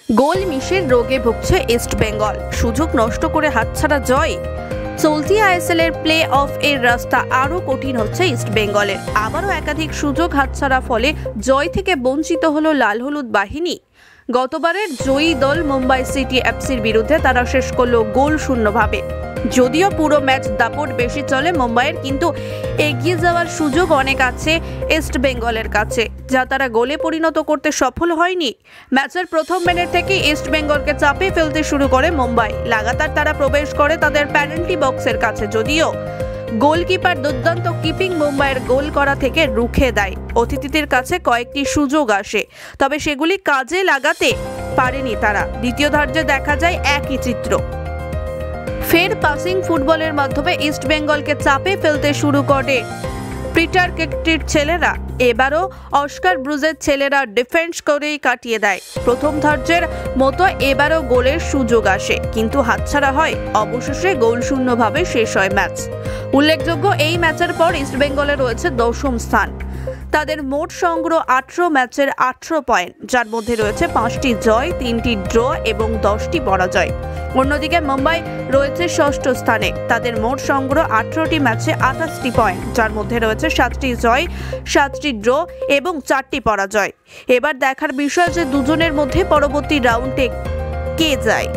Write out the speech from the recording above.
গোল মিশের রোগে ভুগছে ইস্ট বেঙ্গল, সুযোগ নষ্ট করে হাতছাড়া জয়। চলতি আইএসএল এর প্লে অফ এর রাস্তা আরো কঠিন হচ্ছে ইস্ট বেঙ্গলের। আবারও একাধিক সুযোগ হাতছাড়া, ফলে জয় থেকে বঞ্চিত হলো লাল হলুদ বাহিনী। গতবারের জয়ী দল মুম্বাই সিটি এফসির বিরুদ্ধে তারা শেষ করলো গোল শূন্যভাবে। যদিও পুরো ম্যাচ দাপট বেশি চলে মুম্বাইয়ের, কিন্তু এগিয়ে যাওয়ার সুযোগ অনেক আছে ইস্ট বেঙ্গলের কাছে, যা তারা গোলে পরিণত করতে সফল হয়নি। ম্যাচের প্রথম মিনিট থেকে ইস্ট বেঙ্গলকে চাপে ফেলতে শুরু করে মুম্বাই। লাগাতার তারা প্রবেশ করে তাদের পেনাল্টি বক্সের কাছে, যদিও গোলকিপার দুর্দান্ত কিপিং মুম্বাইয়ের গোল করা থেকে রুখে দেয়। অতিথিদের কাছে কয়েকটি সুযোগ আসে, তবে সেগুলি কাজে লাগাতে পারেনি তারা। দ্বিতীয়ার্ধে দেখা যায় একই চিত্র। ফের পাসিং ফুটবলের মাধ্যমে ইস্ট বেঙ্গলকে চাপে ফেলতে শুরু করে পিটার কেকটির ছেলেরা। এবারও অস্কার ব্রুজের ছেলেরা ডিফেন্স করেই কাটিয়ে দেয়। প্রথমার্ধের মতো এবারও গোলের সুযোগ আসে, কিন্তু হাতছাড়া হয়। অবশেষে গোল শূন্যভাবে শেষ হয় ম্যাচ। উল্লেখযোগ্য, এই ম্যাচের পর ইস্ট বেঙ্গলে রয়েছে 10ম স্থান। তাদের মোট সংগ্রহ 18 ম্যাচের 18 পয়েন্ট, যার মধ্যে রয়েছে 5টি জয়, 3টি ড্র এবং 10টি পরাজয়। অন্যদিকে মুম্বাই রয়েছে 6ষ্ঠ স্থানে। তাদের মোট সংগ্রহ 18টি ম্যাচে 28টি পয়েন্ট, যার মধ্যে রয়েছে 7টি জয়, 7টি ড্র এবং 4টি পরাজয়। এবার দেখার বিষয় যে দুজনের মধ্যে পরবর্তী রাউন্ডে কে যায়।